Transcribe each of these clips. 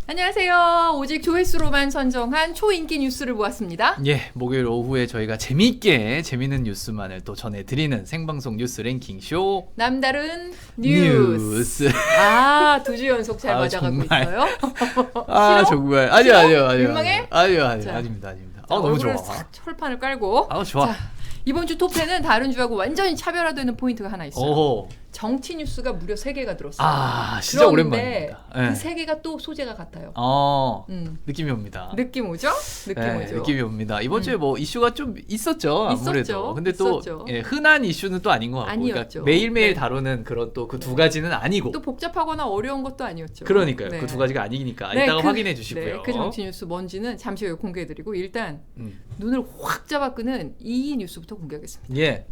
안녕하세요. 오직 조회수로만 선정한 초인기 뉴스를 모았습니다. 예, 목요일 오후에 저희가 재미있는 뉴스만을 또 전해드리는 생방송 뉴스 랭킹쇼 남다른 뉴스. 아, 2주 연속 잘 맞아가고 정말. 있어요. 아, 정말. 아니요. 민망해? 아니요. 자. 아닙니다. 자, 너무 좋아. 얼굴을 싹 철판을 깔고. 좋아. 자, 이번 주 톱10은 다른 주하고 완전히 차별화되는 포인트가 하나 있어요. 오호. 정치 뉴스가 무려 3개가 들었어요. 진짜 그런데 오랜만입니다. 그 3개가 또 소재가 같아요. 느낌이 옵니다. 느낌 오죠? 느낌 오죠? 느낌이 옵니다. 이번 주에 뭐 이슈가 좀 있었죠, 아무래도. 있었죠. 근데 또 흔한 이슈는 또 아닌 것 같고, 아니었죠. 그러니까 매일매일 네. 다루는 그런 또 그 두 가지는 아니고. 또 복잡하거나 어려운 것도 아니었죠. 그러니까요. 네. 그 두 가지가 아니니까 네, 이따가 확인해 주시고요. 네, 그 정치 뉴스 뭔지는 잠시 후에 공개해드리고 일단 눈을 확 잡아 끄는 이 뉴스부터 공개하겠습니다. 예.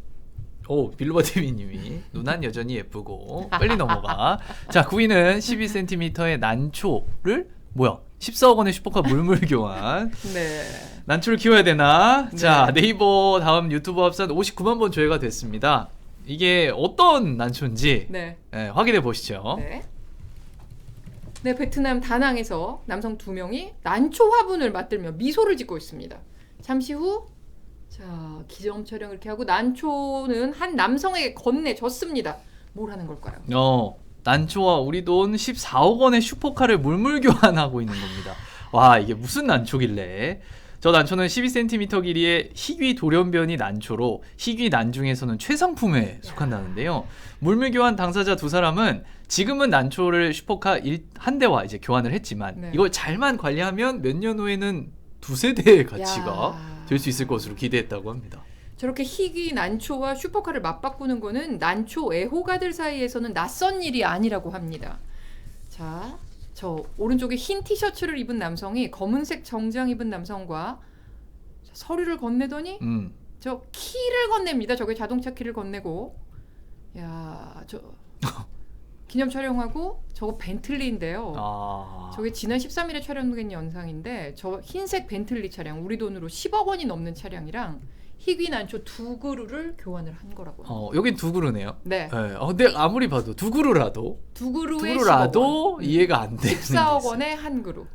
빌로버 TV님이 누난 여전히 예쁘고 빨리 넘어가. 자, 9위는 12cm의 난초를 14억 원의 슈퍼카 물물 교환. 네. 난초를 키워야 되나? 네. 자, 네이버 다음 유튜브 합산 59만 번 조회가 됐습니다. 이게 어떤 난초인지 확인해 보시죠. 네, 베트남 다낭에서 남성 2명이 난초 화분을 맞들며 미소를 짓고 있습니다. 잠시 후 기점 촬영 이렇게 하고 난초는 한 남성에게 건네줬습니다. 뭘 하는 걸까요? 난초와 우리 돈 14억 원의 슈퍼카를 물물 교환하고 있는 겁니다. 와, 이게 무슨 난초길래? 저 난초는 12cm 길이의 희귀 돌연변이 난초로 희귀 난 중에서는 최상품에 속한다는데요. 물물 교환 당사자 2사람은 지금은 난초를 슈퍼카 한 대와 이제 교환을 했지만 이걸 잘만 관리하면 몇 년 후에는 2세대의 가치가 될 수 있을 것으로 기대했다고 합니다. 저렇게 희귀 난초와 슈퍼카를 맞바꾸는 거는 난초 애호가들 사이에서는 낯선 일이 아니라고 합니다. 자, 저 오른쪽에 흰 티셔츠를 입은 남성이 검은색 정장 입은 남성과 서류를 건네더니 저 키를 건넵니다. 저게 자동차 키를 건네고 기념 촬영하고 저거 벤틀리인데요. 저게 지난 13일에 촬영된 영상인데 저 흰색 벤틀리 차량 우리 돈으로 10억 원이 넘는 차량이랑 희귀 난초 2그루를 교환을 한 거라고 합니다. 여긴 2그루네요. 네. 근데 아무리 봐도 2그루라도 2그루라도 이해가 안 되는 14억 원에 한 그루.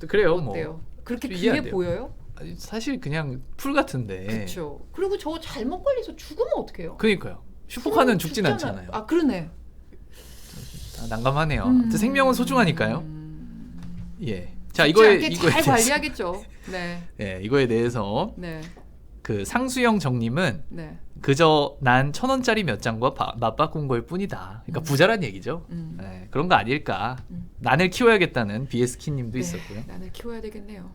그래요. 어때요? 그렇게 그게 보여요? 사실 그냥 풀 같은데. 그렇죠. 그리고 저거 잘못 걸려서 죽으면 어떡해요? 그러니까요. 슈퍼카는 죽진 않잖아요. 그러네. 난감하네요. 생명은 소중하니까요. 예. 자, 이거에 잘 관리하겠죠. 이거에 대해서 그 상수영 정님은 그저 난 1,000원짜리 몇 장과 맞바꾼 걸 뿐이다. 그러니까 부자란 얘기죠. 그런 거 아닐까. 난을 키워야겠다는 BS키님도 있었고요. 난을 키워야 되겠네요.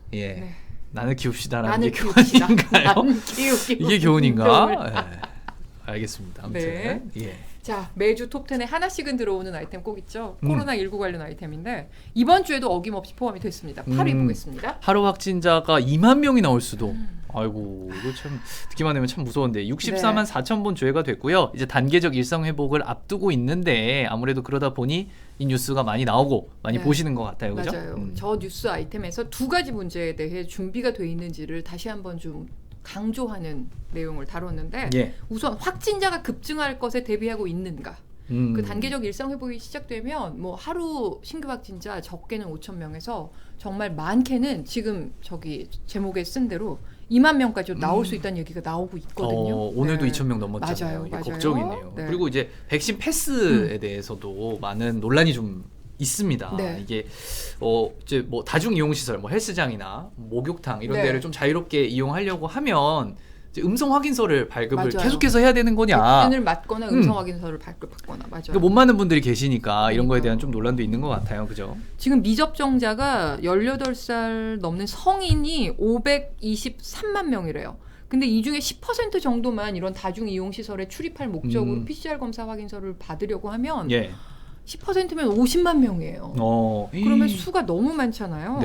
난을 키웁시다라는 난을 게 교훈인가요? 키우기 이게 교훈인가? 알겠습니다. 아무튼 자, 매주 톱10에 하나씩은 들어오는 아이템 꼭 있죠. 코로나19 관련 아이템인데 이번 주에도 어김없이 포함이 됐습니다. 8위 보겠습니다. 하루 확진자가 2만 명이 나올 수도. 아이고, 이거 참 듣기만 하면 참 무서운데 64만 4천 번 조회가 됐고요. 이제 단계적 일상 회복을 앞두고 있는데 아무래도 그러다 보니 이 뉴스가 많이 나오고 많이 보시는 것 같아요. 그죠? 맞아요. 저 뉴스 아이템에서 2가지 문제에 대해 준비가 돼 있는지를 다시 한번 좀 강조하는 내용을 다뤘는데 우선 확진자가 급증할 것에 대비하고 있는가. 그 단계적 일상 회복이 시작되면 뭐 하루 신규 확진자 적게는 5천 명에서 정말 많게는 지금 저기 제목에 쓴 대로 2만 명까지 나올 수 있다는 얘기가 나오고 있거든요. 오늘도 2,000명 넘었잖아요. 맞아요. 걱정이네요. 그리고 이제 백신 패스에 대해서도 많은 논란이 좀 있습니다. 이게 이제 뭐 다중 이용 시설, 뭐 헬스장이나 목욕탕 이런 데를 좀 자유롭게 이용하려고 하면 이제 음성 확인서를 발급을 계속해서 해야 되는 거냐? 백신을 맞거나 음성 확인서를 발급받거나 그러니까 못 맞는 분들이 계시니까 이런 거에 대한 좀 논란도 있는 것 같아요. 그죠? 지금 미접종자가 18살 넘는 성인이 523만 명이래요. 근데 이 중에 10% 정도만 이런 다중 이용 시설에 출입할 목적으로 PCR 검사 확인서를 받으려고 하면 10%면 50만 명이에요. 그러면 수가 너무 많잖아요.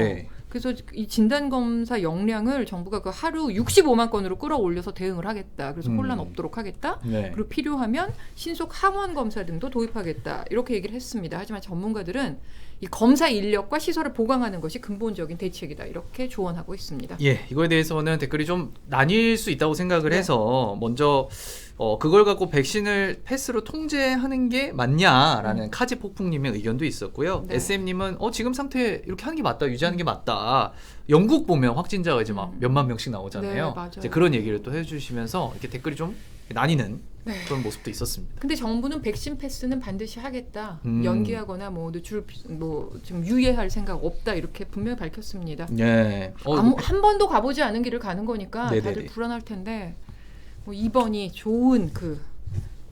그래서 이 진단검사 역량을 정부가 그 하루 65만 건으로 끌어올려서 대응을 하겠다. 그래서 혼란 없도록 하겠다. 그리고 필요하면 신속 항원 검사 등도 도입하겠다. 이렇게 얘기를 했습니다. 하지만 전문가들은 이 검사 인력과 시설을 보강하는 것이 근본적인 대책이다. 이렇게 조언하고 있습니다. 이거에 대해서는 댓글이 좀 나뉠 수 있다고 생각을 해서 먼저 그걸 갖고 백신을 패스로 통제하는 게 맞냐라는 카지 폭풍님의 의견도 있었고요. 네. SM님은 지금 상태 이렇게 하는 게 맞다, 유지하는 게 맞다. 영국 보면 확진자가 이제 막 몇만 명씩 나오잖아요. 네, 맞아요. 이제 그런 얘기를 또 해주시면서 이렇게 댓글이 좀 나뉘는 네. 그런 모습도 있었습니다. 근데 정부는 백신 패스는 반드시 하겠다. 음. 연기하거나 뭐 늦출 좀 유예할 생각 없다 이렇게 분명히 밝혔습니다. 네. 한 번도 가보지 않은 길을 가는 거니까 네네네. 다들 불안할 텐데 뭐 이번이 좋은 그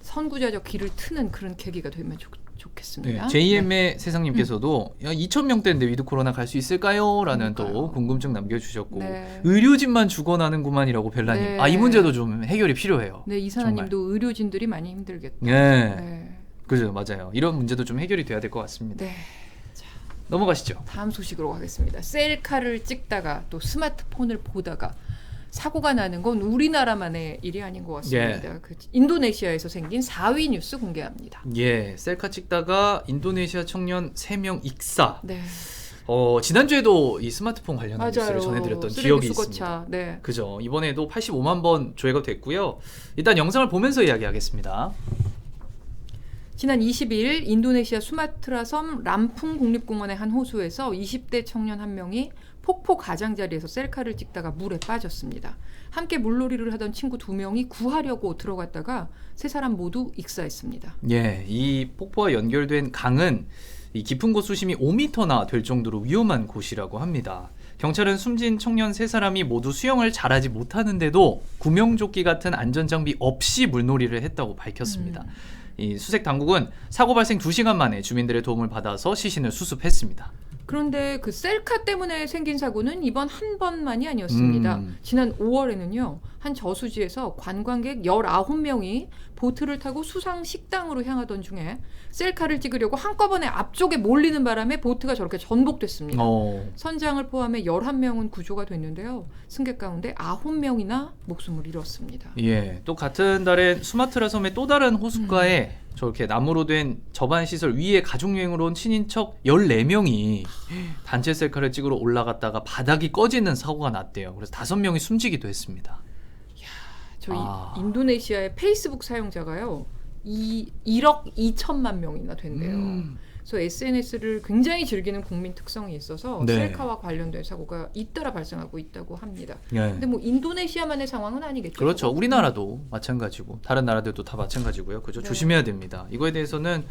선구자적 길을 트는 그런 계기가 되면 좋겠습니다. 네, JM의 세상님께서도 2,000명대인데 위드 코로나 갈 수 있을까요? 라는 또 그러니까요. 궁금증 남겨주셨고 네. 의료진만 죽어나는구만이라고 벨라님. 네. 이 문제도 좀 해결이 필요해요. 네, 이사님도 의료진들이 많이 힘들겠다. 네. 네. 그죠, 맞아요. 이런 문제도 좀 해결이 돼야 될 것 같습니다. 네. 넘어가시죠. 다음 소식으로 가겠습니다. 셀카를 찍다가 또 스마트폰을 보다가 사고가 나는 건 우리나라만의 일이 아닌 것 같습니다. 그 인도네시아에서 생긴 4위 뉴스 공개합니다. 예, 셀카 찍다가 인도네시아 청년 3명 익사. 네, 지난주에도 이 스마트폰 관련한 맞아요. 뉴스를 전해드렸던 쓰레기 기억이 수거차. 있습니다. 네. 그죠. 이번에도 85만 번 조회가 됐고요. 일단 영상을 보면서 이야기하겠습니다. 지난 22일 인도네시아 수마트라 섬 람풍 국립공원의 한 호수에서 20대 청년 한 명이 폭포 가장자리에서 셀카를 찍다가 물에 빠졌습니다. 함께 물놀이를 하던 친구 2명이 구하려고 들어갔다가 3사람 모두 익사했습니다. 예, 이 폭포와 연결된 강은 이 깊은 곳 수심이 5m나 될 정도로 위험한 곳이라고 합니다. 경찰은 숨진 청년 3사람이 모두 수영을 잘하지 못하는데도 구명조끼 같은 안전장비 없이 물놀이를 했다고 밝혔습니다. 이 수색 당국은 사고 발생 2시간 만에 주민들의 도움을 받아서 시신을 수습했습니다. 그런데 그 셀카 때문에 생긴 사고는 이번 한 번만이 아니었습니다. 지난 5월에는요. 한 저수지에서 관광객 19명이 보트를 타고 수상 식당으로 향하던 중에 셀카를 찍으려고 한꺼번에 앞쪽에 몰리는 바람에 보트가 저렇게 전복됐습니다. 선장을 포함해 11명은 구조가 됐는데요. 승객 가운데 9명이나 목숨을 잃었습니다. 예, 또 같은 달엔 수마트라 섬의 또 다른 호숫가에 저렇게 나무로 된 접안 시설 위에 가족여행으로 온 친인척 14명이 단체 셀카를 찍으러 올라갔다가 바닥이 꺼지는 사고가 났대요. 그래서 5명이 숨지기도 했습니다. 저희 인도네시아의 페이스북 사용자가요. 1억 2천만 명이나 된대요. 그래서 SNS를 굉장히 즐기는 국민 특성이 있어서 네. 셀카와 관련된 사고가 잇따라 발생하고 있다고 합니다. 예. 근데 뭐 인도네시아만의 상황은 아니겠죠. 그렇죠. 우리나라도 마찬가지고 다른 나라들도 다 마찬가지고요. 그죠? 네. 조심해야 됩니다. 이거에 대해서는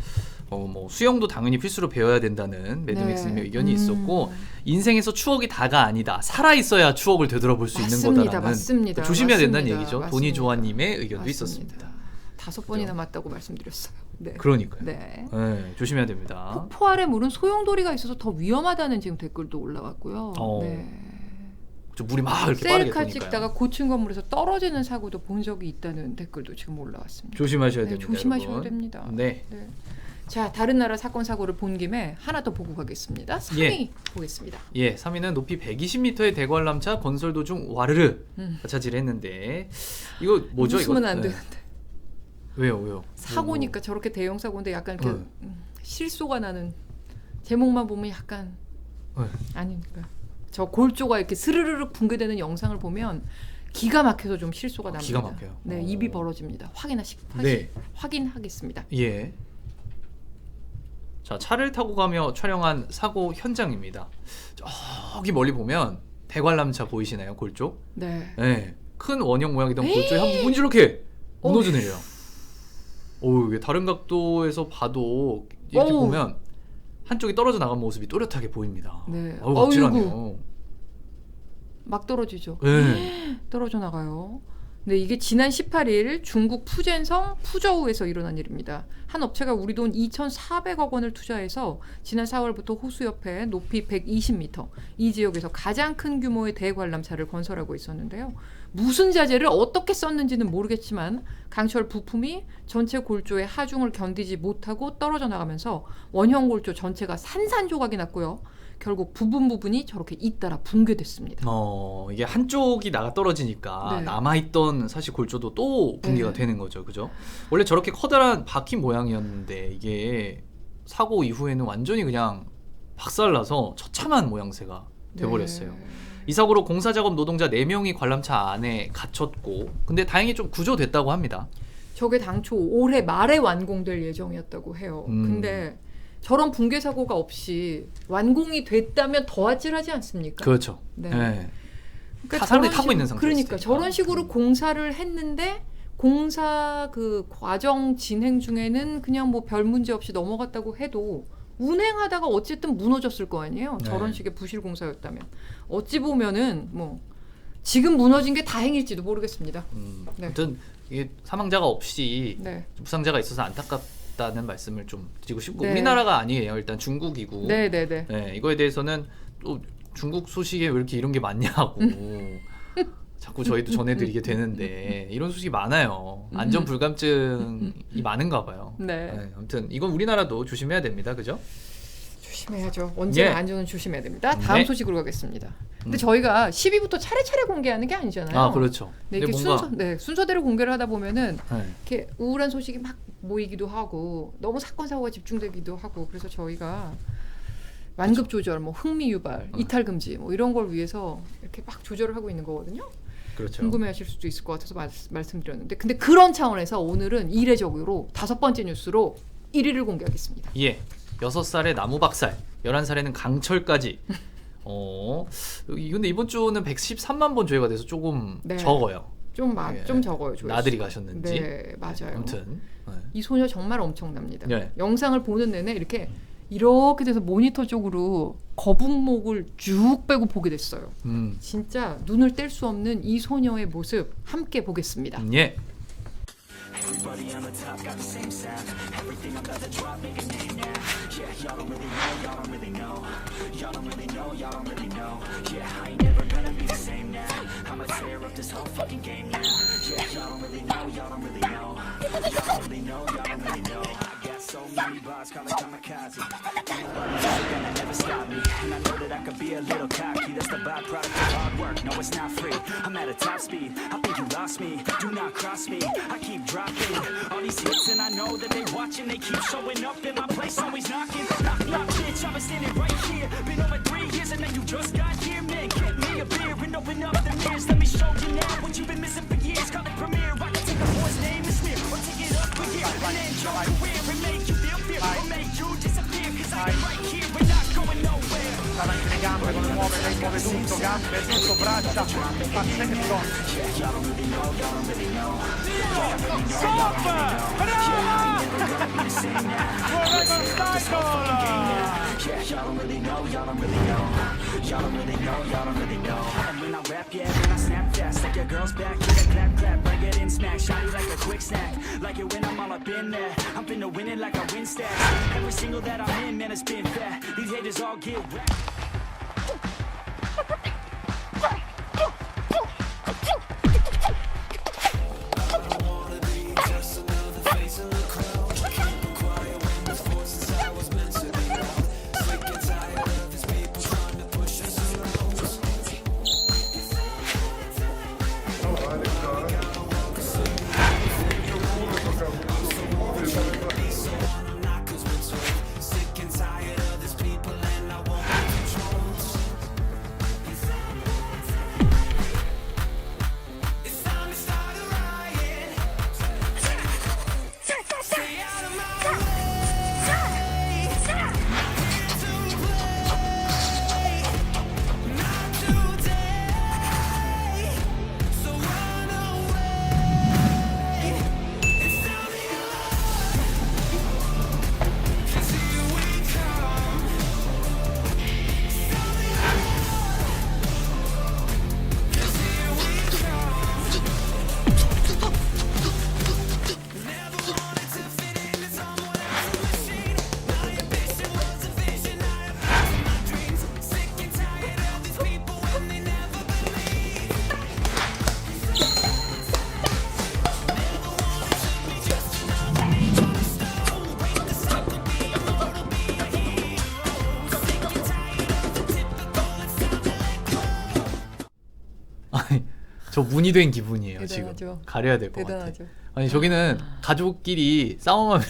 뭐 수영도 당연히 필수로 배워야 된다는 매드맥스님의 의견이 있었고 인생에서 추억이 다가 아니다. 살아 있어야 추억을 되돌아볼 수 있는 거다라는 맞습니다. 조심해야 된다는 맞습니다. 얘기죠. 맞습니다. 돈이조아님의 의견도 맞습니다. 있었습니다. 5번이나 맞다고 말씀드렸어요. 네. 그러니까요. 네. 네, 조심해야 됩니다. 폭포 아래 물은 소용돌이가 있어서 더 위험하다는 지금 댓글도 올라왔고요. 네. 저 물이 막 이렇게 빠르게 셀카 도니까요. 찍다가 고층 건물에서 떨어지는 사고도 본 적이 있다는 댓글도 지금 올라왔습니다. 조심하셔야 네, 됩니다. 조심하셔야 여러분. 됩니다. 네. 네. 자, 다른 나라 사건 사고를 본 김에 하나 더 보고 가겠습니다. 3위 보겠습니다. 예, 3위는 높이 120m의 대관람차 건설 도중 와르르 차질했는데 이거 뭐죠? 웃으면 이거? 안 네. 되는데. 왜요? 사고니까 저렇게 대형 사고인데 약간 이렇게 실소가 나는 제목만 보면 약간 아니니까 저 골조가 이렇게 스르르륵 붕괴되는 영상을 보면 기가 막혀서 좀 실소가 납니다. 기가 막혀요. 네, 입이 벌어집니다. 네. 확인하겠습니다. 예. 자, 차를 타고 가며 촬영한 사고 현장입니다. 저기 멀리 보면 대관람차 보이시나요? 골조? 네. 네. 큰 원형 모양이던 골조에 한 부분이 이렇게 무너져 내려요. 이게 다른 각도에서 봐도 이렇게 보면 한쪽이 떨어져 나간 모습이 또렷하게 보입니다. 네. 확실하네요. 막 떨어지죠. 네. 떨어져 나가요. 네, 이게 지난 18일 중국 푸젠성 푸저우에서 일어난 일입니다. 한 업체가 우리 돈 2,400억 원을 투자해서 지난 4월부터 호수 옆에 높이 120m 이 지역에서 가장 큰 규모의 대관람차를 건설하고 있었는데요. 무슨 자재를 어떻게 썼는지는 모르겠지만 강철 부품이 전체 골조의 하중을 견디지 못하고 떨어져 나가면서 원형 골조 전체가 산산조각이 났고요. 결국 부분이 저렇게 잇따라 붕괴됐습니다. 이게 한쪽이 나가 떨어지니까 네. 남아있던 사실 골조도 또 붕괴가 되는 거죠. 그죠? 원래 저렇게 커다란 바퀴 모양이었는데 이게 사고 이후에는 완전히 그냥 박살나서 처참한 모양새가 돼버렸어요. 네. 이 사고로 공사작업 노동자 4명이 관람차 안에 갇혔고 근데 다행히 좀 구조됐다고 합니다. 저게 당초 올해 말에 완공될 예정이었다고 해요. 근데 저런 붕괴 사고가 없이 완공이 됐다면 더 아찔하지 않습니까? 그렇죠. 네. 네. 그러니까 사람들이 저런 타고 있는 식으로- 상태였을 그러니까 테니까. 저런 식으로 공사를 했는데 공사 그 과정 진행 중에는 그냥 뭐 별 문제 없이 넘어갔다고 해도 운행하다가 어쨌든 무너졌을 거 아니에요. 네. 저런 식의 부실 공사였다면 어찌 보면은 뭐 지금 무너진 게 다행일지도 모르겠습니다. 네. 아무튼 이게 사망자가 없이 네. 부상자가 있어서 안타깝다는 말씀을 좀 드리고 싶고 네. 우리나라가 아니에요. 일단 중국이고. 네, 네, 네. 네, 이거에 대해서는 또 중국 소식에 왜 이렇게 이런 게 많냐고 자꾸 저희도 전해드리게 되는데 이런 소식이 많아요. 안전 불감증이 많은가 봐요. 네. 네, 아무튼 이건 우리나라도 조심해야 됩니다. 그죠? 조심해야죠. 언제나 예. 안전은 조심해야 됩니다. 다음 네. 소식으로 가겠습니다. 근데 저희가 10위부터 차례차례 공개하는 게 아니잖아요. 아, 그렇죠. 네, 근데 이렇게 뭔가 순서대로 공개를 하다 보면은 네. 이렇게 우울한 소식이 막 모이기도 하고 너무 사건 사고가 집중되기도 하고 그래서 저희가 완급 조절, 뭐 흥미 유발, 이탈 금지 뭐 이런 걸 위해서 이렇게 막 조절을 하고 있는 거거든요. 그렇죠. 궁금해하실 수도 있을 것 같아서 말씀드렸는데, 근데 그런 차원에서 오늘은 이례적으로 5번째 뉴스로 1위를 공개하겠습니다. 예. 6살에 나무 박살, 11살에는 강철까지. 근데 이번 주는 113만 번 조회가 돼서 조금 네. 적어요. 좀 예. 적어요. 조회수가. 나들이 가셨는지. 네, 맞아요. 아무튼. 네. 이 소녀 정말 엄청납니다. 네. 영상을 보는 내내 이렇게 돼서 모니터 쪽으로 거북목을 쭉 빼고 보게 됐어요. 진짜 눈을 뗄 수 없는 이 소녀의 모습 함께 보겠습니다. 예. Everybody on the top got the same sound. Everything I'm about to drop, make a name now. Yeah, y'all don't really know, y'all don't really know. Y'all don't really know, y'all don't really know. Yeah, I ain't never gonna be the same now. I'ma tear up this whole fucking game now. Yeah, y'all don't really know, y'all don't really know. Y'all don't really know, y'all don't really know. I got so many bars, call it kamikaze. Nobody's ever gonna never stop me. And I know that I could be a little cocky. That's the byproduct of hard work. No, it's not free. I'm at a top speed. I think you lost me. Do not cross me. I keep dropping all these hits, and I know that they watching. They keep showing up in my place, always knocking. Knock, knock, bitch. I've been standing right here. Been over 3 years, and then you just got here. Man, get me a beer and open up the mirrors. Let me show you now what you've been missing for years. Call it premiere. I can take a boy's name and smear, or take it up a year and end your career and make you feel fear, or make you disappear. 'Cause I'm right here and not going nowhere. davanti le gambe, con le muove, lei muove tutto, gambe, tutto, braccia, fa section. Stop! Brava! Yeah, y'all don't really know, y'all don't really know. Y'all don't really know, y'all don't really know. And when I rap, yeah, when I snap fast, like your girl's back, yeah, clap, clap, bring it in, smack, shotty like a quick snack. Like it when I'm all up in there. I'm finna win it like I win stacks. Every single that I'm in, man, it's been fat. These haters all get whacked. 아니, 저 문이 된 기분이에요. 대단하죠. 지금 가려야 될 것 같아. 대단하죠. 아니 저기는 가족끼리 싸움하면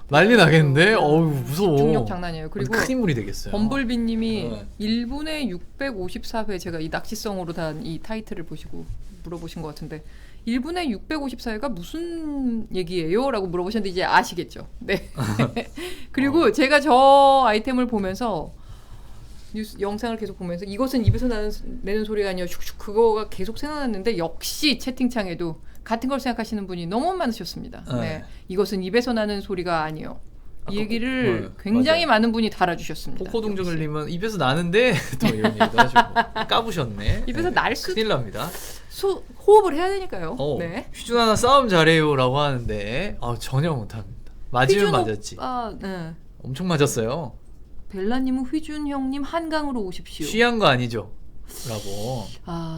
난리 나겠는데? 어우 무서워. 중력 장난이에요. 그리고 큰 인물이 되겠어요. 범블비님이 네. 1분에 654회 제가 이 낚시성으로 단 이 타이틀을 보시고 물어보신 것 같은데 1분에 654회가 무슨 얘기예요? 라고 물어보셨는데 이제 아시겠죠. 네. 그리고 제가 저 아이템을 보면서 뉴스 영상을 계속 보면서 이것은 입에서 내는 소리가 아니라 슉슉 그거가 계속 생각났는데 역시 채팅창에도 같은 걸 생각하시는 분이 너무 많으셨습니다. 네. 이것은 입에서 나는 소리가 아니요. 이 얘기를 굉장히 맞아요. 많은 분이 달아주셨습니다. 포코동정 역시. 흘리면 입에서 나는데 또 이런 얘기도 하시고 까부셨네. 입에서 날 수, 큰일 납니다. 호흡을 해야 되니까요. 네. 휘준 하나 싸움 잘해요라고 하는데 전혀 못합니다. 맞으면 맞았지. 네. 엄청 맞았어요. 벨라님은 휘준 형님 한강으로 오십시오. 취한 거 아니죠? 라고.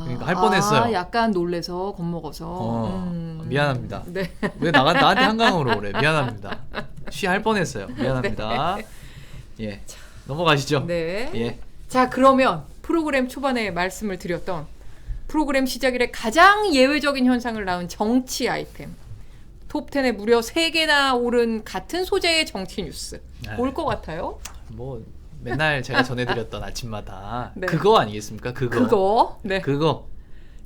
그러니까 할 뻔했어요. 약간 놀래서 겁먹어서. 미안합니다. 네. 왜 나한테 한강으로 오래? 미안합니다. 취할 뻔했어요. 미안합니다. 예, 넘어가시죠. 네. 예. 자, 그러면 프로그램 초반에 말씀을 드렸던 프로그램 시작 이래 가장 예외적인 현상을 낳은 정치 아이템. 톱10에 무려 3개나 오른 같은 소재의 정치 뉴스. 올 것 같아요? 뭐 맨날 제가 전해드렸던 아침마다 네. 그거 아니겠습니까? 그거. 네. 그거.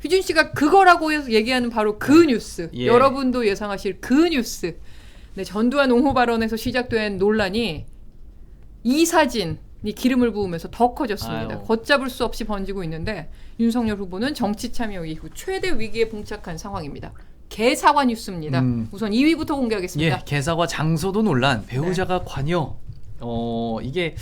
휘준 씨가 그거라고 해서 얘기하는 바로 그 뉴스. 예. 여러분도 예상하실 그 뉴스. 네, 전두환 옹호 발언에서 시작된 논란이 이 사진이 기름을 부으면서 더 커졌습니다. 아유. 걷잡을 수 없이 번지고 있는데 윤석열 후보는 정치 참여 이후 최대 위기에 봉착한 상황입니다. 개사과 뉴스입니다. 우선 2위부터 공개하겠습니다. 예, 개사과 장소도 논란. 배우자가 관여. 이게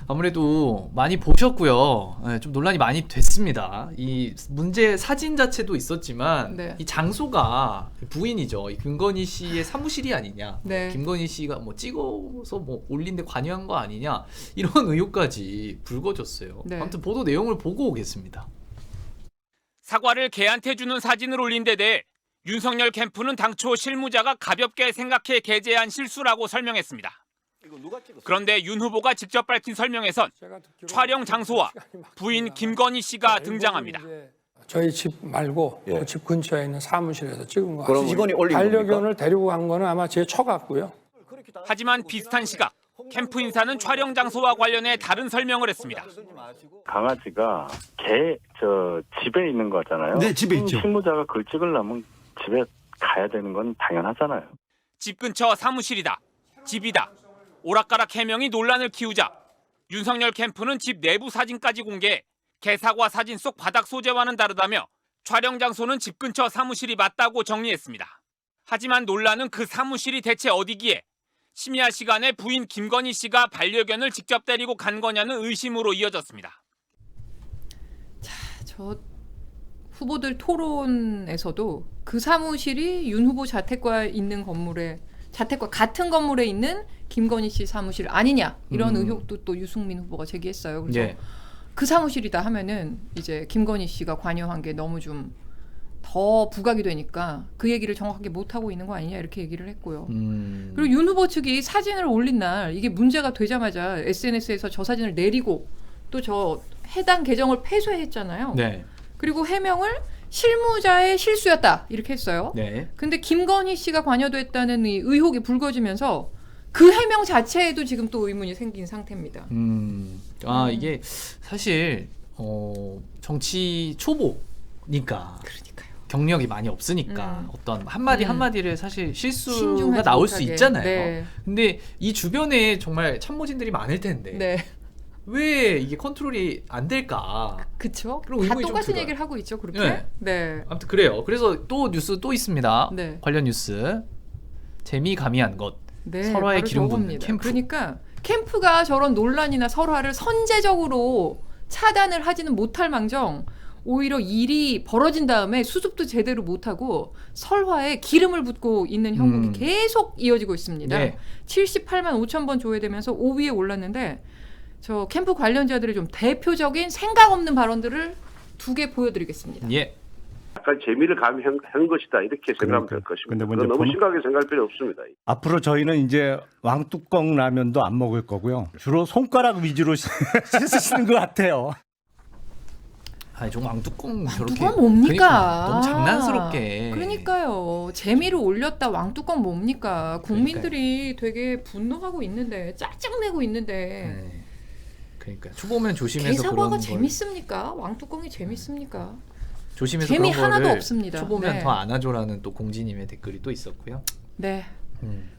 아무래도 많이 보셨고요. 네, 좀 논란이 많이 됐습니다. 이 문제 사진 자체도 있었지만 네. 이 장소가 부인이죠. 이 김건희 씨의 사무실이 아니냐. 네. 김건희 씨가 뭐 찍어서 뭐 올린 데 관여한 거 아니냐. 이런 의혹까지 불거졌어요. 네. 아무튼 보도 내용을 보고 오겠습니다. 사과를 개한테 주는 사진을 올린 데 대해 윤석열 캠프는 당초 실무자가 가볍게 생각해 게재한 실수라고 설명했습니다. 그런데 윤 후보가 직접 밝힌 설명에선 촬영 장소와 부인 김건희 씨가 등장합니다. 저희 집 말고 그 집 근처에 있는 사무실에서 찍은 거 그럼 이번에 올린 반려견을 데리고 간 거는 아마 제 처 같고요. 하지만 비슷한 시각 캠프 인사는 촬영 장소와 관련해 다른 설명을 했습니다. 강아지가 집에 있는 거잖아요. 네, 집에 있죠. 실무자가 그걸 찍으려면 집에 가야 되는 건 당연하잖아요. 집 근처 사무실이다, 집이다, 오락가락 해명이 논란을 키우자 윤석열 캠프는 집 내부 사진까지 공개해 개사과 사진 속 바닥 소재와는 다르다며 촬영 장소는 집 근처 사무실이 맞다고 정리했습니다. 하지만 논란은 그 사무실이 대체 어디기에 심야 시간에 부인 김건희 씨가 반려견을 직접 데리고 간 거냐는 의심으로 이어졌습니다. 저 후보들 토론에서도 그 사무실이 윤 후보 자택과 같은 건물에 있는 김건희 씨 사무실 아니냐 이런 의혹도 또 유승민 후보가 제기했어요. 그래서 예. 그 사무실이다 하면은 이제 김건희 씨가 관여한 게 너무 좀 더 부각이 되니까 그 얘기를 정확하게 못 하고 있는 거 아니냐 이렇게 얘기를 했고요. 그리고 윤 후보 측이 사진을 올린 날 이게 문제가 되자마자 SNS에서 저 사진을 내리고 또 저 해당 계정을 폐쇄했잖아요. 네. 그리고 해명을 실무자의 실수였다 이렇게 했어요. 네. 근데 김건희 씨가 관여됐다는 이 의혹이 불거지면서 그 해명 자체에도 지금 또 의문이 생긴 상태입니다. 이게 사실 정치 초보니까 그러니까요. 경력이 많이 없으니까 어떤 한마디 한마디를 사실 실수가 신중하지 나올 수 못하게. 있잖아요. 네. 근데 이 주변에 정말 참모진들이 많을 텐데 네. 왜 이게 컨트롤이 안 될까? 그쵸? 그리고 다 의문이 좀 똑같은 들어요. 얘기를 하고 있죠, 그렇게? 네. 네. 아무튼 그래요. 그래서 또 뉴스 또 있습니다. 네. 관련 뉴스. 재미 가미한 것. 네, 설화에 바로 기름 붓는 저겁니다. 캠프. 그러니까 캠프가 저런 논란이나 설화를 선제적으로 차단을 하지는 못할 망정 오히려 일이 벌어진 다음에 수습도 제대로 못하고 설화에 기름을 붓고 있는 형국이 계속 이어지고 있습니다. 네. 78만 5천 번 조회되면서 5위에 올랐는데 저 캠프 관련자들의 좀 대표적인 생각 없는 발언들을 2개 보여드리겠습니다. 예. 약간 재미를 가미한 것이다 이렇게 생각하면 될 것입니다. 그건 너무 심각하게 생각할 필요 없습니다. 앞으로 저희는 이제 왕뚜껑 라면도 안 먹을 거고요. 주로 손가락 위주로 씻으시는 것 같아요. 아니 좀 왕뚜껑 저렇게 왕뚜껑 뭡니까? 그러니까 너무 장난스럽게. 그러니까요. 재미를 올렸다 왕뚜껑 뭡니까? 국민들이 되게 분노하고 있는데 짜증내고 있는데 네. 그러니까 초보면 조심해서 개사과가 그런 걸. 재밌습니까? 왕뚜껑이 재밌습니까? 조심해서 재미 그런 하나도 거를 없습니다. 초보면 네. 더 안아줘라는 또 공지님의 댓글이 또 있었고요. 네.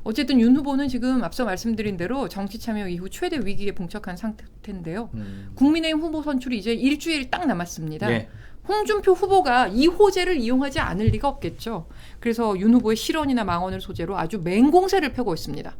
어쨌든 윤 후보는 지금 앞서 말씀드린 대로 정치 참여 이후 최대 위기에 봉착한 상태인데요. 국민의힘 후보 선출이 이제 일주일 딱 남았습니다. 네. 홍준표 후보가 이 호재를 이용하지 않을 리가 없겠죠. 그래서 윤 후보의 실언이나 망언을 소재로 아주 맹공세를 펴고 있습니다.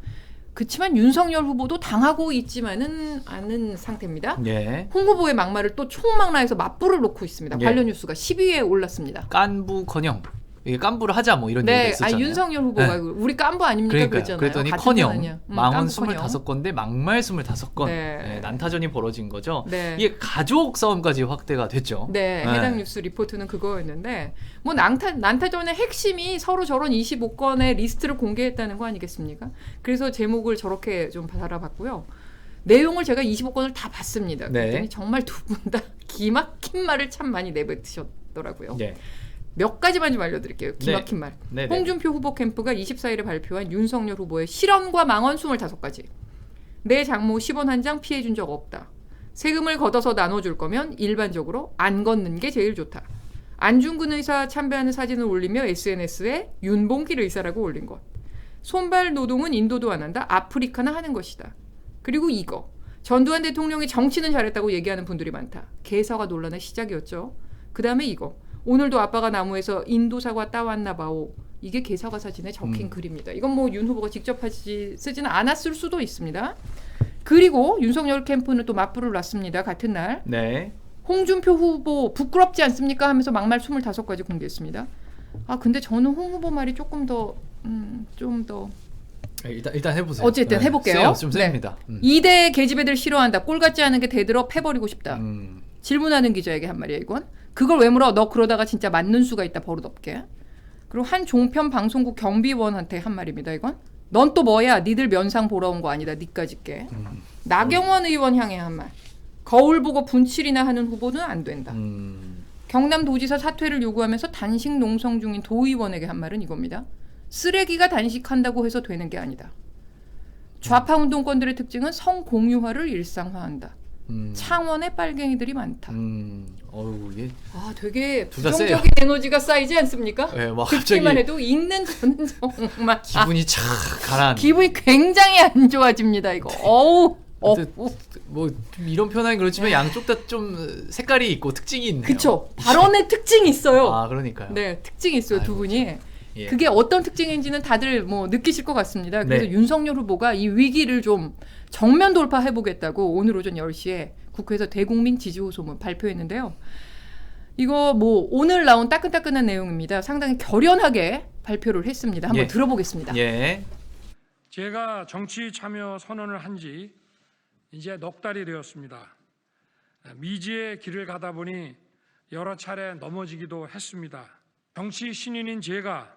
그렇지만 윤석열 후보도 당하고 있지만은 않은 상태입니다. 예. 홍 후보의 막말을 또 총망라해서 맞불을 놓고 있습니다. 예. 관련 뉴스가 10위에 올랐습니다. 깐부커녕 이게 깐부를 하자 뭐 이런 얘기가 네, 있었잖아요. 윤석열 후보가 네. 우리 깐부 아닙니까? 그러니까요. 그랬잖아요. 그랬더니 같은 커녕 편 아니야. 망언 깐부 커녕. 25건데 막말 25건 네. 난타전이 벌어진 거죠. 네. 이게 가족 싸움까지 확대가 됐죠. 네, 해당 뉴스 리포트는 그거였는데 뭐 난타전의 핵심이 서로 저런 25건의 리스트를 공개했다는 거 아니겠습니까? 그래서 제목을 저렇게 좀 달아봤고요. 내용을 제가 25건을 다 봤습니다. 네. 그랬더니 정말 두 분 다 기막힌 말을 참 많이 내뱉으셨더라고요. 네. 몇 가지만 좀 알려드릴게요. 기막힌 말. 네. 홍준표 후보 캠프가 24일에 발표한 윤석열 후보의 실언과 망언 25가지. 내 장모 10원 한 장 피해준 적 없다. 세금을 걷어서 나눠줄 거면 일반적으로 안 걷는 게 제일 좋다. 안중근 의사 참배하는 사진을 올리며 SNS에 윤봉길 의사라고 올린 것. 손발 노동은 인도도 안 한다. 아프리카나 하는 것이다. 그리고 이거. 전두환 대통령이 정치는 잘했다고 얘기하는 분들이 많다. 개사과 논란의 시작이었죠. 그 다음에 이거. 오늘도 아빠가 나무에서 인도 사과 따왔나 봐오. 이게 개사과 사진에 적힌 글입니다. 이건 뭐 윤 후보가 직접 쓰지는 않았을 수도 있습니다. 그리고 윤석열 캠프는 또 맞불을 놨습니다. 같은 날. 네. 홍준표 후보 부끄럽지 않습니까? 하면서 막말 25가지 공개했습니다. 아 근데 저는 홍 후보 말이 조금 더 좀 더 일단 해보세요. 어쨌든 해볼게요. 좀 셉니다. 2대 계집애들 싫어한다. 꼴 같지 않은 게 대들어 패버리고 싶다. 질문하는 기자에게 한 말이야 이건. 그걸 왜 물어? 너 그러다가 진짜 맞는 수가 있다 버릇없게. 그리고 한 종편 방송국 경비원한테 한 말입니다 이건. 넌 또 뭐야? 니들 면상 보러 온 거 아니다. 니까짓 게. 나경원 의원 향해 한 말. 거울 보고 분칠이나 하는 후보는 안 된다. 경남도지사 사퇴를 요구하면서 단식 농성 중인 도의원에게 한 말은 이겁니다. 쓰레기가 단식한다고 해서 되는 게 아니다. 좌파 운동권들의 특징은 성공유화를 일상화한다. 창원에 빨갱이들이 많다. 어우, 이게 아, 되게 둘다 부정적인 에너지가 쌓이지 않습니까? 네, 막 듣기만 갑자기 해도 읽는 저는 정말 기분이 착 가라앉는. 기분이 굉장히 안 좋아집니다. 이거. 어우. 뭐 이런 표현은 그렇지만 양쪽 다 좀 색깔이 있고 특징이 있네요. 그쵸. 발언의 특징이 있어요. 아, 그러니까요. 네, 특징이 있어요. 아이고, 두 분이. 예. 그게 어떤 특징인지는 다들 뭐 느끼실 것 같습니다. 그래서 네. 윤석열 후보가 이 위기를 좀 정면 돌파해보겠다고 오늘 오전 10시에 국회에서 대국민 지지호 소문 발표했는데요. 이거 뭐 오늘 나온 따끈따끈한 내용입니다. 상당히 결연하게 발표를 했습니다. 한번 예. 들어보겠습니다. 예. 제가 정치 참여 선언을 한 지 이제 넉 달이 되었습니다. 미지의 길을 가다 보니 여러 차례 넘어지기도 했습니다. 정치 신인인 제가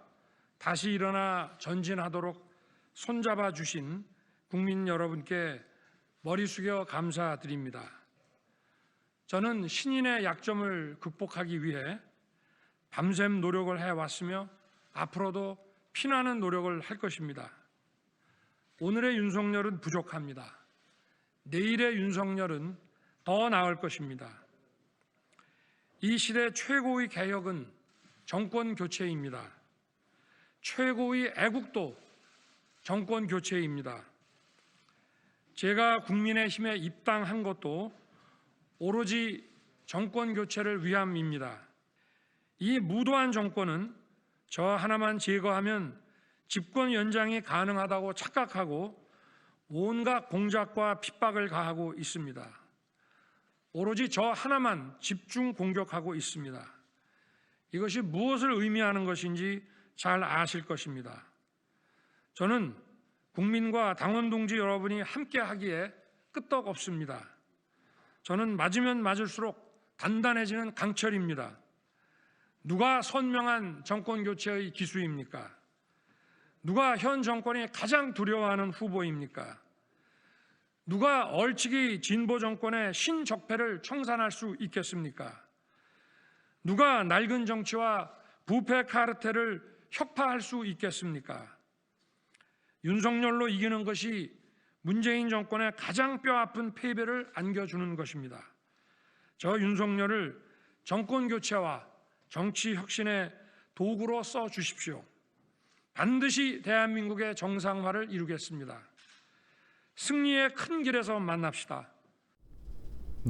다시 일어나 전진하도록 손잡아 주신 국민 여러분께 머리 숙여 감사드립니다. 저는 신인의 약점을 극복하기 위해 밤샘 노력을 해왔으며 앞으로도 피나는 노력을 할 것입니다. 오늘의 윤석열은 부족합니다. 내일의 윤석열은 더 나을 것입니다. 이 시대 최고의 개혁은 정권 교체입니다. 최고의 애국도 정권 교체입니다. 제가 국민의힘에 입당한 것도 오로지 정권 교체를 위함입니다. 이 무도한 정권은 저 하나만 제거하면 집권 연장이 가능하다고 착각하고 온갖 공작과 핍박을 가하고 있습니다. 오로지 저 하나만 집중 공격하고 있습니다. 이것이 무엇을 의미하는 것인지 잘 아실 것입니다. 저는 국민과 당원 동지 여러분이 함께하기에 끄떡없습니다. 저는 맞으면 맞을수록 단단해지는 강철입니다. 누가 선명한 정권 교체의 기수입니까? 누가 현 정권이 가장 두려워하는 후보입니까? 누가 얼치기 진보 정권의 신적폐를 청산할 수 있겠습니까? 누가 낡은 정치와 부패 카르텔을 혁파할 수 있겠습니까? 윤석열로 이기는 것이 문재인 정권의 가장 뼈아픈 패배를 안겨주는 것입니다. 저 윤석열을 정권 교체와 정치 혁신의 도구로 써 주십시오. 반드시 대한민국의 정상화를 이루겠습니다. 승리의 큰 길에서 만납시다.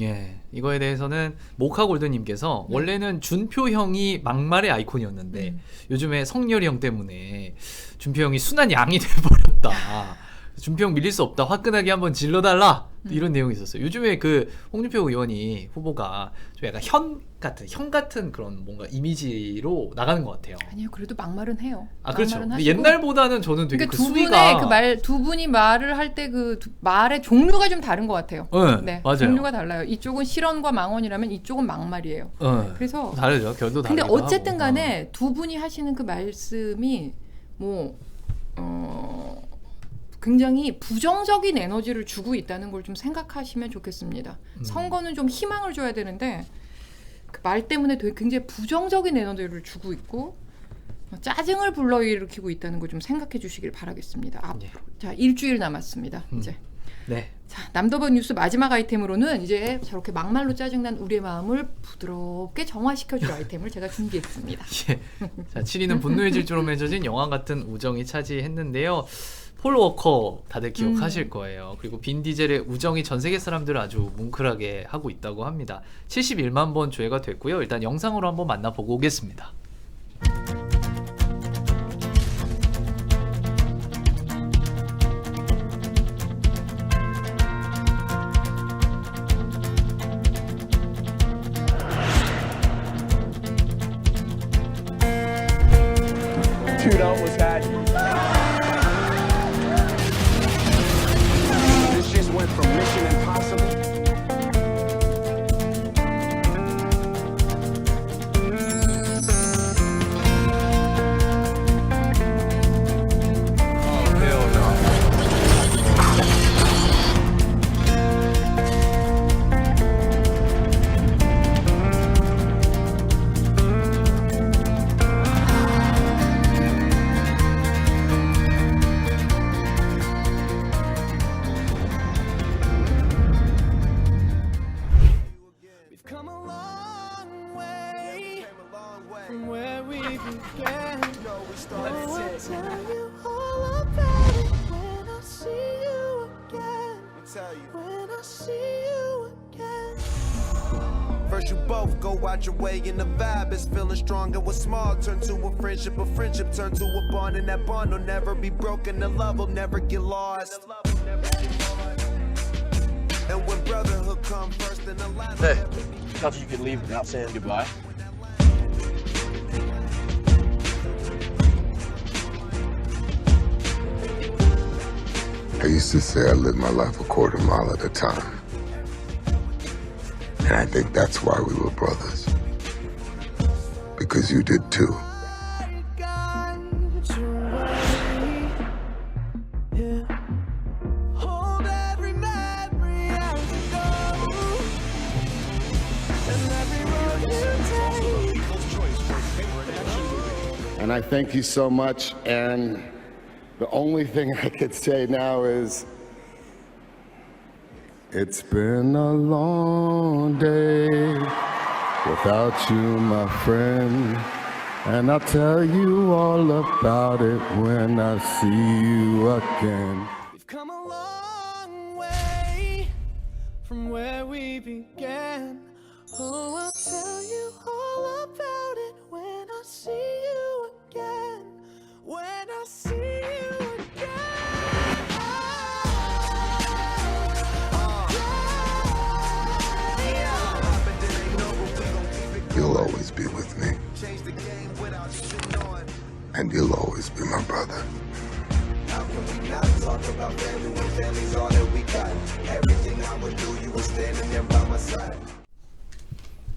예, 이거에 대해서는 모카골드님께서 원래는 준표 형이 막말의 아이콘이었는데 요즘에 성렬이 형 때문에 준표 형이 순한 양이 돼버렸다. 준표 형 밀릴 수 없다. 화끈하게 한번 질러달라. 이런 내용이 있었어요. 요즘에 그 홍준표 의원이 후보가 좀 약간 형 같은 그런 뭔가 이미지로 나가는 것 같아요. 아니요, 그래도 막말은 해요. 아 그렇죠. 막말은 근데 하시고. 옛날보다는 저는 되게 그러니까 그 수위가 두 분이 말을 할 때 그 말의 종류가 좀 다른 것 같아요. 네, 맞아요. 종류가 달라요. 이쪽은 실언과 망언이라면 이쪽은 막말이에요. 그래서 다르죠. 결도 다르죠. 근데 어쨌든 간에 두 분이 하시는 그 말씀이 뭐 굉장히 부정적인 에너지를 주고 있다는 걸 좀 생각하시면 좋겠습니다. 선거는 좀 희망을 줘야 되는데 그 말 때문에 되게 굉장히 부정적인 에너지를 주고 있고 짜증을 불러일으키고 있다는 걸 좀 생각해 주시길 바라겠습니다. 앞으로. 자, 일주일 남았습니다. 이제. 네. 자, 남더번 뉴스 마지막 아이템으로는 이제 저렇게 막말로 짜증난 우리의 마음을 부드럽게 정화시켜줄 아이템을 제가 준비했습니다. 예. 자, 7위는 분노의 질주로 맺어진 영화 같은 우정이 차지했는데요. 폴 워커 다들 기억하실 거예요. 그리고 빈 디젤의 우정이 전 세계 사람들을 아주 뭉클하게 하고 있다고 합니다. 71만 번 조회가 됐고요. 일단 영상으로 한번 만나보고 오겠습니다. Dude, what's happening? This just went from Mission Impossible. Oh, hell no. We've come a long way from where we began. We started I'll tell you all about it when I see you again. When I see you again. First you both go out your way and the vibe is feeling strong. And what's small turn to a friendship turn to a bond. And that bond will never be broken, the love will never get lost. And when brotherhood comes first, then the line will never be. Thought you could leave without saying goodbye. I used to say I lived my life a quarter mile at a time. And I think that's why we were brothers. Because you did too. Hold every memory as you go, and every road you take. And I thank you so much. And the only thing I could say now is it's been a long day without you, my friend. And I'll tell you all about it when I see you again. We've come a long way from where we began. Oh, I'll tell you all about it when I see you again. When I see you again. You'll always be with me. And you'll always be my brother. How can we not talk about family when family's all that we got? Everything I would do, you were standing there by my side.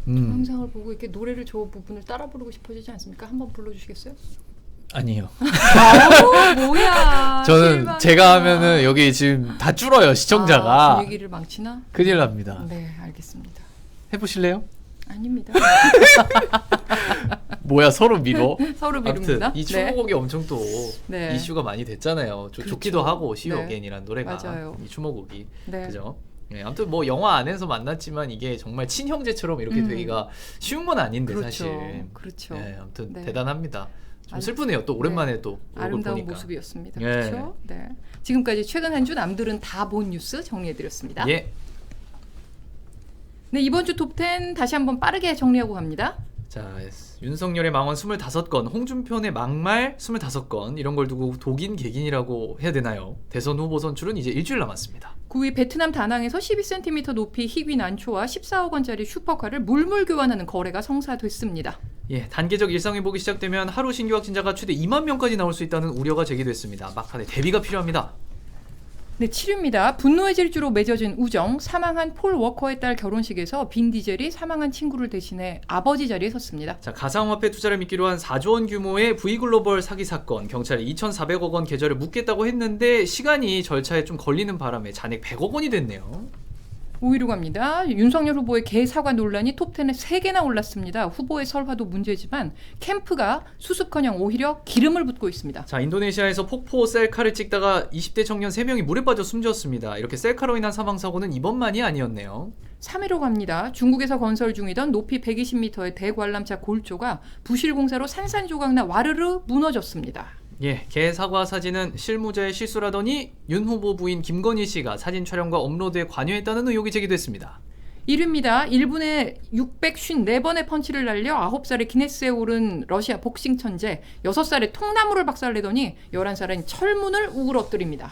영상을 보고 이렇게 노래를 저 부분을 따라 부르고 싶어지지 않습니까? 한번 불러주시겠어요? 아니에요. 뭐야. 저는 실망이다. 제가 하면은 여기 지금 다 줄어요 시청자가. 분위기를 망치나? 큰일 납니다. 네, 알겠습니다. 해보실래요? 아닙니다. 뭐야 서로 밀어? 서로 미룹니다. 아무튼 이 추모곡이 엄청 또 네. 이슈가 많이 됐잖아요. 그렇죠. 좋기도 하고 네. 시어겐이라는 노래가 맞아요. 이 추모곡이 네. 그죠? 네, 아무튼 뭐 영화 안에서 만났지만 이게 정말 친형제처럼 이렇게 되기가 쉬운 건 아닌데 그렇죠. 사실. 그렇죠. 네, 아무튼 네. 대단합니다. 좀 슬프네요. 또 오랜만에 네. 또 아름다운 보니까. 모습이었습니다. 네. 그렇죠? 네. 지금까지 최근 한 주 남들은 다 본 뉴스 정리해드렸습니다. 예. 네, 이번 주 톱10 다시 한번 빠르게 정리하고 갑니다. 자, 윤석열의 망언 25건, 홍준표의 막말 25건 이런 걸 두고 독인 객인이라고 해야 되나요? 대선 후보 선출은 이제 일주일 남았습니다. 9위 베트남 다낭에서 12cm 높이 희귀 난초와 14억 원짜리 슈퍼카를 물물 교환하는 거래가 성사됐습니다. 예, 단계적 일상회복이 시작되면 하루 신규 확진자가 최대 2만 명까지 나올 수 있다는 우려가 제기됐습니다. 막판에 대비가 필요합니다. 네, 7위입니다. 분노의 질주로 맺어진 우정, 사망한 폴 워커의 딸 결혼식에서 빈 디젤이 사망한 친구를 대신해 아버지 자리에 섰습니다. 자, 가상화폐 투자를 미끼로 한 4조 원 규모의 V글로벌 사기 사건, 경찰이 2,400억 원 계좌를 묻겠다고 했는데 시간이 절차에 좀 걸리는 바람에 잔액 100억 원이 됐네요. 5위로 갑니다. 윤석열 후보의 개사과 논란이 톱10에 3개나 올랐습니다. 후보의 설화도 문제지만 캠프가 수습커녕 오히려 기름을 붓고 있습니다. 자, 인도네시아에서 폭포 셀카를 찍다가 20대 청년 3명이 물에 빠져 숨졌습니다. 이렇게 셀카로 인한 사망사고는 이번만이 아니었네요. 3위로 갑니다. 중국에서 건설 중이던 높이 120m의 대관람차 골조가 부실공사로 산산조각나 와르르 무너졌습니다. 예, 개사과 사진은 실무자의 실수라더니 윤 후보 부인 김건희 씨가 사진 촬영과 업로드에 관여했다는 의혹이 제기됐습니다. 1위입니다. 1분에 654번의 펀치를 날려 9살의 기네스에 오른 러시아 복싱 천재, 6살의 통나무를 박살내더니 11살은 철문을 우그러뜨립니다.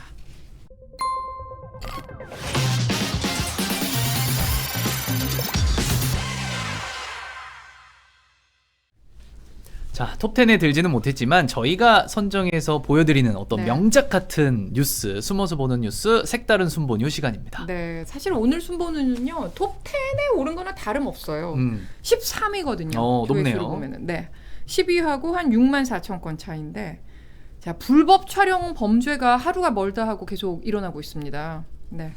자, 톱10에 들지는 못했지만 저희가 선정해서 보여드리는 어떤 네. 명작 같은 뉴스, 숨어서 보는 뉴스, 색다른 순보뉴 시간입니다. 네, 사실 오늘 순보는요 톱10에 오른 거나 다름없어요. 13위거든요. 높네요. 보면은. 네, 10위하고 한 6만 4천 건 차인데, 자, 불법 촬영 범죄가 하루가 멀다 하고 계속 일어나고 있습니다. 네.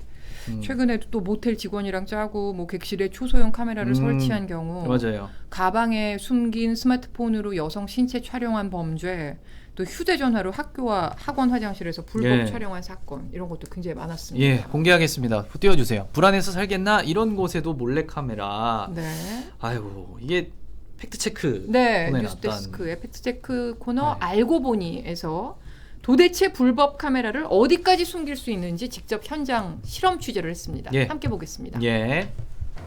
최근에도 또 모텔 직원이랑 짜고 뭐 객실에 초소형 카메라를 설치한 경우, 맞아요. 가방에 숨긴 스마트폰으로 여성 신체 촬영한 범죄, 또 휴대전화로 학교와 학원 화장실에서 불법 촬영한 사건, 이런 것도 굉장히 많았습니다. 예, 공개하겠습니다. 띄워주세요. 불안해서 살겠나? 이런 곳에도 몰래카메라. 네. 아이고, 이게 팩트체크 네, 코너에 뉴스데스크의 팩트체크 코너 알고 보니에서 도대체 불법 카메라를 어디까지 숨길 수 있는지 직접 현장 실험 취재를 했습니다. 예. 함께 보겠습니다. 예.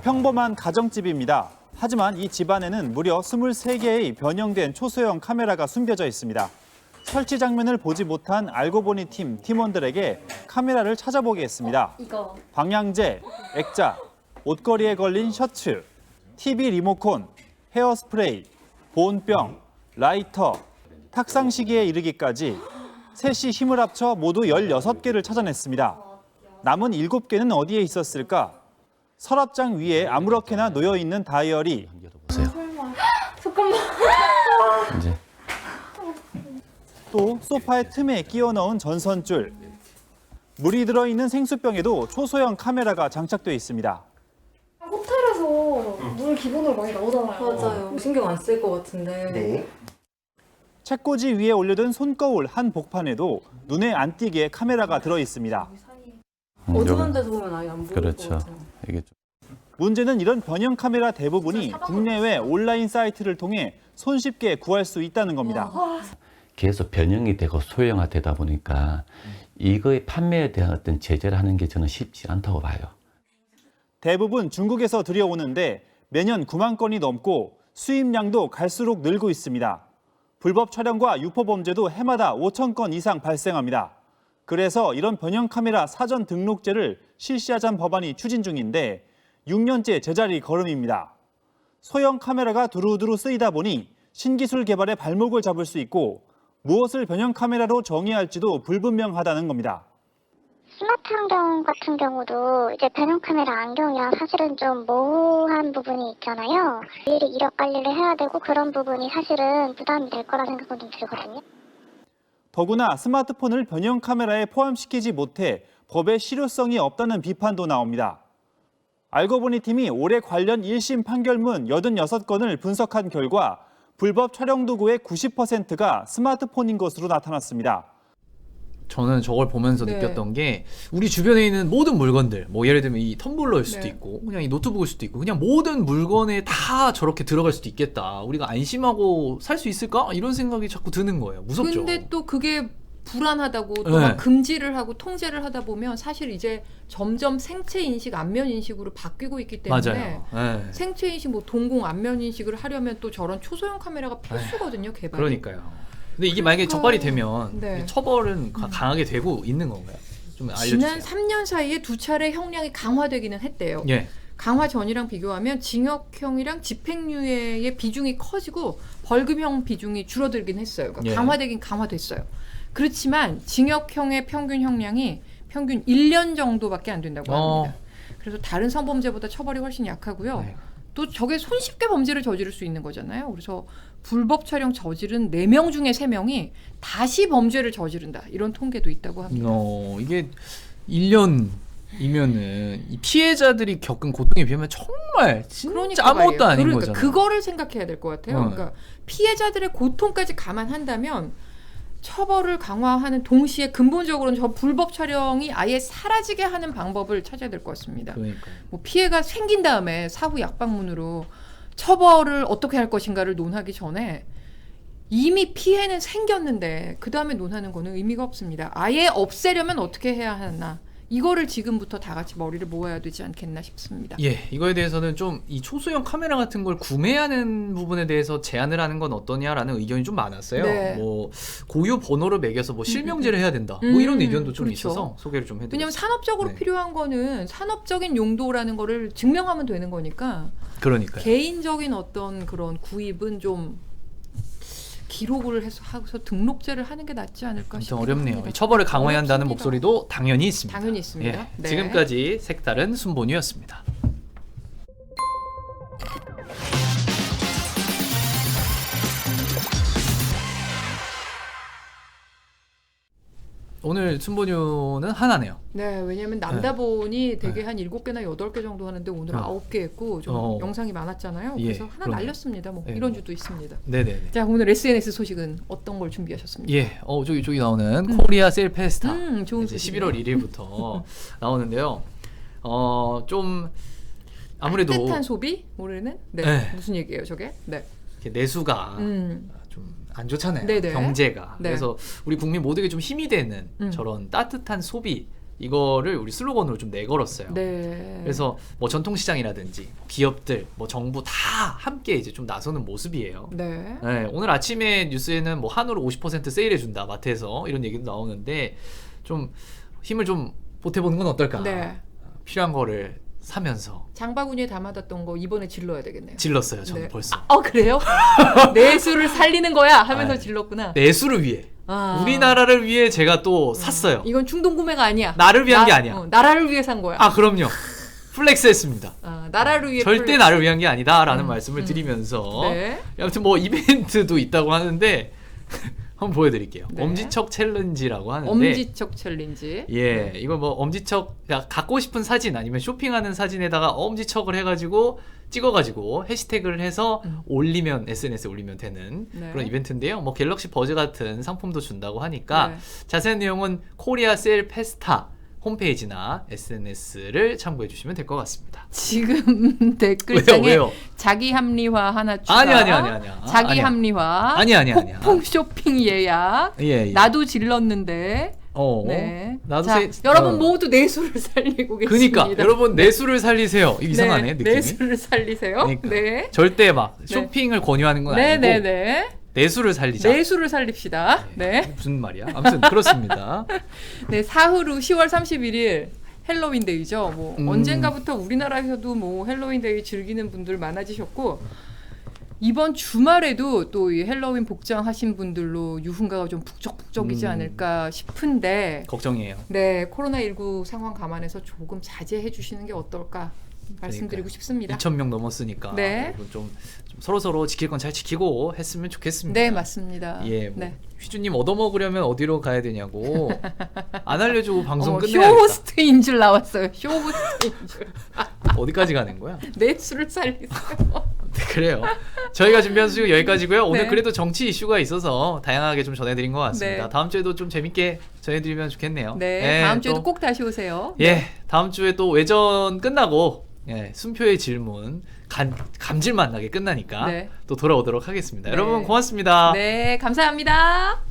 평범한 가정집입니다. 하지만 이 집안에는 무려 23개의 변형된 초소형 카메라가 숨겨져 있습니다. 설치 장면을 보지 못한 알고 보니 팀 팀원들에게 카메라를 찾아보게 했습니다. 방향제, 액자, 옷걸이에 걸린 셔츠, TV 리모컨, 헤어스프레이, 보온병, 라이터, 탁상시계에 이르기까지 셋이 힘을 합쳐 모두 16개를 찾아냈습니다. 남은 7개는 어디에 있었을까? 서랍장 위에 아무렇게나 놓여있는 다이어리. 잠깐만. 이제. 또 소파의 틈에 끼워 넣은 전선줄. 물이 들어있는 생수병에도 초소형 카메라가 장착돼 있습니다. 호텔에서 물 기본으로 많이 나오잖아요. 맞아요. 신경 안 쓸 것 같은데. 네. 책꽂이 위에 올려둔 손거울 한 복판에도 눈에 안 띄게 카메라가 들어 있습니다. 어두운 데서 보면 아예 안 보일 것 같아요. 문제는 이런 변형 카메라 대부분이 국내외 온라인 사이트를 통해 손쉽게 구할 수 있다는 겁니다. 계속 변형이 되고 소형화되다 보니까 이거의 판매에 대한 어떤 제재를 하는 게 저는 쉽지 않다고 봐요. 대부분 중국에서 들여오는데 매년 9만 건이 넘고 수입량도 갈수록 늘고 있습니다. 불법 촬영과 유포 범죄도 해마다 5천 건 이상 발생합니다. 그래서 이런 변형 카메라 사전 등록제를 실시하자는 법안이 추진 중인데 6년째 제자리 걸음입니다. 소형 카메라가 두루두루 쓰이다 보니 신기술 개발에 발목을 잡을 수 있고 무엇을 변형 카메라로 정의할지도 불분명하다는 겁니다. 스마트 안경 같은 경우도 이제 변형 카메라 안경이랑 사실은 좀 모호한 부분이 있잖아요. 일일이 이력 관리를 해야 되고 그런 부분이 사실은 부담이 될 거라 생각은 좀 들거든요. 더구나 스마트폰을 변형 카메라에 포함시키지 못해 법의 실효성이 없다는 비판도 나옵니다. 알고 보니 팀이 올해 관련 1심 판결문 86건을 분석한 결과 불법 촬영 도구의 90%가 스마트폰인 것으로 나타났습니다. 저는 저걸 보면서 네. 느꼈던 게 우리 주변에 있는 모든 물건들 뭐 예를 들면 이 텀블러일 수도 네. 있고 그냥 이 노트북일 수도 있고 그냥 모든 물건에 다 저렇게 들어갈 수도 있겠다. 우리가 안심하고 살 수 있을까? 이런 생각이 자꾸 드는 거예요. 무섭죠. 근데 또 그게 불안하다고 또 네. 막 금지를 하고 통제를 하다 보면 사실 이제 점점 생체 인식, 안면 인식으로 바뀌고 있기 때문에 맞아요. 네. 생체 인식, 뭐 동공 안면 인식을 하려면 또 저런 초소형 카메라가 필수거든요, 개발이. 그러니까요. 근데 이게 만약에 적발이 되면 네. 처벌은 강하게 되고 있는 건가요? 좀 지난 알려주세요. 3년 사이에 2차례 형량이 강화되기는 했대요. 예. 강화 전이랑 비교하면 징역형이랑 집행유예의 비중이 커지고 벌금형 비중이 줄어들긴 했어요. 그러니까 예. 강화되긴 강화됐어요. 그렇지만 징역형의 평균 형량이 평균 1년 정도밖에 안 된다고 합니다. 그래서 다른 성범죄보다 처벌이 훨씬 약하고요. 네. 또 저게 손쉽게 범죄를 저지를 수 있는 거잖아요. 그래서 불법 촬영 저지른 4명 중에 3명이 다시 범죄를 저지른다. 이런 통계도 있다고 합니다. 이게 1년이면은 이 피해자들이 겪은 고통에 비하면 정말 진짜 그러니까 아무것도 말이에요. 아닌 그러니까 거잖아요. 그거를 생각해야 될 것 같아요. 그러니까 피해자들의 고통까지 감안한다면 처벌을 강화하는 동시에 근본적으로는 저 불법 촬영이 아예 사라지게 하는 방법을 찾아야 될 것 같습니다. 그러니까요. 뭐 피해가 생긴 다음에 사후 약방문으로 처벌을 어떻게 할 것인가를 논하기 전에 이미 피해는 생겼는데 그 다음에 논하는 거는 의미가 없습니다. 아예 없애려면 어떻게 해야 하나, 이거를 지금부터 다 같이 머리를 모아야 되지 않겠나 싶습니다. 예, 이거에 대해서는 좀 이 초소형 카메라 같은 걸 구매하는 부분에 대해서 제한을 하는 건 어떠냐라는 의견이 좀 많았어요. 네. 뭐 고유 번호를 매겨서 뭐 실명제를 해야 된다. 뭐 이런 의견도 좀 그렇죠. 있어서 소개를 좀 해드렸습니다. 왜냐하면 산업적으로 네. 필요한 거는 산업적인 용도라는 거를 증명하면 되는 거니까 그러니까요. 개인적인 어떤 그런 구입은 좀 기록을 해서 등록제를 하는 게 낫지 않을까 아무튼 싶습니다. 어렵네요. 이 처벌을 강화해야 한다는 목소리도 당연히 있습니다. 당연히 있습니다. 예, 네. 지금까지 색다른 순본이었습니다. 오늘 순본유는 하나네요. 네, 왜냐하면 남다본이 되게 한 7개나 8개 정도 하는데 오늘 9개 했고 좀 영상이 많았잖아요. 예, 그래서 하나 그럼요. 날렸습니다. 뭐 예. 이런 주도 있습니다. 네네. 자, 오늘 SNS 소식은 어떤 걸 준비하셨습니까? 예, 저기 나오는 코리아 셀 페스타 좋은 이제 소식이네요. 11월 1일부터 나오는데요. 좀 아무래도 따뜻한 소비? 올해는? 네. 네. 무슨 얘기예요, 저게? 네. 이렇게 내수가 좀 안 좋잖아요. 네네. 경제가. 네. 그래서 우리 국민 모두에게 좀 힘이 되는 저런 따뜻한 소비 이거를 우리 슬로건으로 좀 내걸었어요. 네. 그래서 뭐 전통시장이라든지 기업들, 뭐 정부 다 함께 이제 좀 나서는 모습이에요. 네. 네, 오늘 아침에 뉴스에는 뭐 한우를 50% 세일해준다 마트에서 이런 얘기도 나오는데 좀 힘을 좀 보태보는 건 어떨까? 네. 필요한 거를 사면서 장바구니에 담아뒀던 거 이번에 질러야 되겠네요. 질렀어요. 저는 네. 벌써. 그래요? 내수를 살리는 거야 하면서 아이, 질렀구나. 내수를 위해. 우리나라를 위해 제가 또 샀어요. 이건 충동 구매가 아니야. 나를 위한 게 아니야. 나라를 위해 산 거야. 그럼요. 플렉스했습니다. 나라를 위해 절대 나를 위한 게 아니다라는 말씀을 드리면서 네. 아무튼 뭐 이벤트도 있다고 하는데 한번 보여드릴게요. 네. 엄지척 챌린지라고 하는데 엄지척 챌린지. 예, 이거 뭐 엄지척 갖고 싶은 사진 아니면 쇼핑하는 사진에다가 엄지척을 해가지고 찍어가지고 해시태그를 해서 올리면 SNS에 올리면 되는 네. 그런 이벤트인데요. 뭐 갤럭시 버즈 같은 상품도 준다고 하니까 네. 자세한 내용은 코리아 셀 페스타 홈페이지나 SNS를 참고해 주시면 될 것 같습니다. 지금 댓글창에 왜요? 자기 합리화 하나 추가. 아니야. 자기 합리화. 아니야. 폭풍 쇼핑 예약. 예. 나도 질렀는데. 네. 나도 자, 여러분 모두 내수를 살리고 계십니다. 그러니까 여러분 내수를 살리세요. 이상하네 느낌이. 내수를 살리세요. 그러니까. 네. 절대 막 쇼핑을 권유하는 건 아니고 네네네. 내수를 살리자. 내수를 살립시다. 네. 무슨 말이야? 아무튼 그렇습니다. 네, 사흘 후 10월 31일 헬로윈 데이죠. 뭐 언젠가부터 우리나라에서도 뭐 헬로윈 데이 즐기는 분들 많아지셨고 이번 주말에도 또 이 헬로윈 복장하신 분들로 유흥가가 좀 북적북적이지 않을까 싶은데 걱정이에요. 네, 코로나19 상황 감안해서 조금 자제해 주시는 게 어떨까 말씀드리고 싶습니다. 2,000명 넘었으니까 네. 좀 서로 지킬 건 잘 지키고 했으면 좋겠습니다. 네, 맞습니다. 예, 뭐 네. 휘주님 얻어먹으려면 어디로 가야 되냐고 안 알려주고 방송 끝내야겠다. 쇼호스트인 줄 나왔어요. 쇼호스트인 줄. 어디까지 가는 거야? 내수를 살리세요. 그래요. 저희가 준비한 수요 여기까지고요. 오늘 네. 그래도 정치 이슈가 있어서 다양하게 좀 전해드린 것 같습니다. 네. 다음 주에도 좀 재밌게 전해드리면 좋겠네요. 네, 다음 주에도 꼭 다시 오세요. 예, 다음 주에 또 외전 끝나고 순표의 질문 감질만 나게 끝나니까 네. 또 돌아오도록 하겠습니다. 네. 여러분 고맙습니다. 네, 감사합니다.